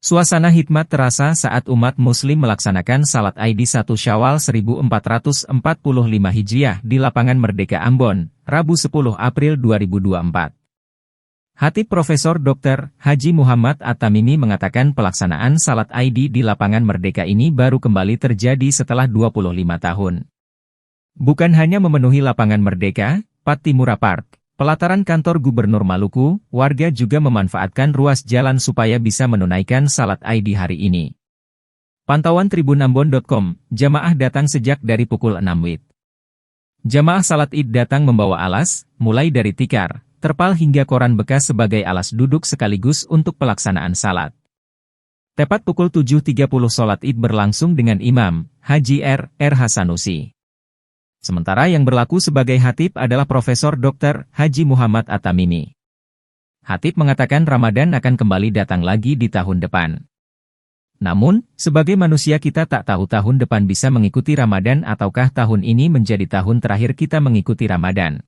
Suasana hikmat terasa saat umat muslim melaksanakan salat Id 1 Syawal 1445 Hijriah di Lapangan Merdeka Ambon, Rabu 10 April 2024. Khatib Profesor Dr. Haji Muhammad At-Tamimi mengatakan pelaksanaan salat Id di Lapangan Merdeka ini baru kembali terjadi setelah 25 tahun. Bukan hanya memenuhi Lapangan Merdeka, Pattimura Park, pelataran kantor Gubernur Maluku, warga juga memanfaatkan ruas jalan supaya bisa menunaikan salat Id hari ini. Pantauan tribunambon.com, jamaah datang sejak dari pukul 6 WIB. Jamaah salat Id datang membawa alas, mulai dari tikar, terpal hingga koran bekas sebagai alas duduk sekaligus untuk pelaksanaan salat. Tepat pukul 7.30 salat Id berlangsung dengan Imam Haji R. Hasanusi. Sementara yang berlaku sebagai khatib adalah Profesor Dr. Haji Muhammad At-Tamimi. Khatib mengatakan Ramadan akan kembali datang lagi di tahun depan. Namun, sebagai manusia kita tak tahu tahun depan bisa mengikuti Ramadan ataukah tahun ini menjadi tahun terakhir kita mengikuti Ramadan.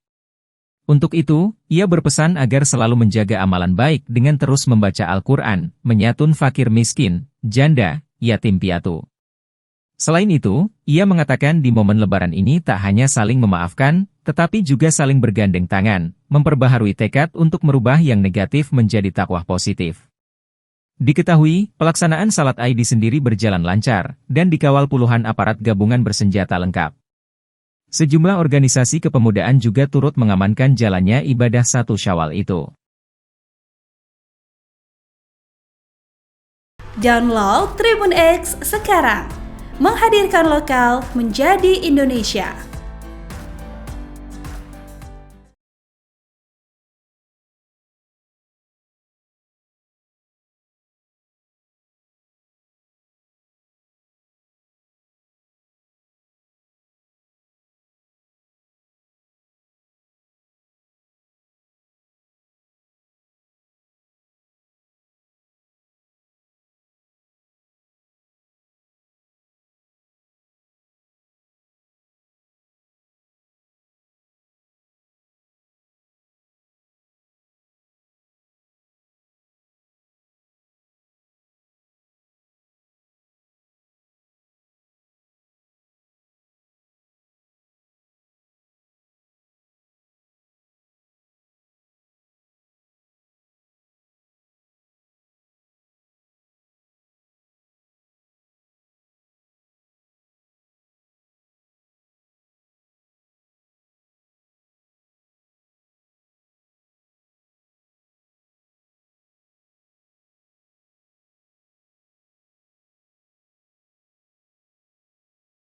Untuk itu, ia berpesan agar selalu menjaga amalan baik dengan terus membaca Al-Quran, menyatun fakir miskin, janda, yatim piatu. Selain itu, ia mengatakan di momen Lebaran ini tak hanya saling memaafkan, tetapi juga saling bergandeng tangan, memperbaharui tekad untuk merubah yang negatif menjadi takwah positif. Diketahui, pelaksanaan salat Id sendiri berjalan lancar, dan dikawal puluhan aparat gabungan bersenjata lengkap. Sejumlah organisasi kepemudaan juga turut mengamankan jalannya ibadah 1 Syawal itu. Download Tribun X sekarang. Menghadirkan lokal menjadi Indonesia.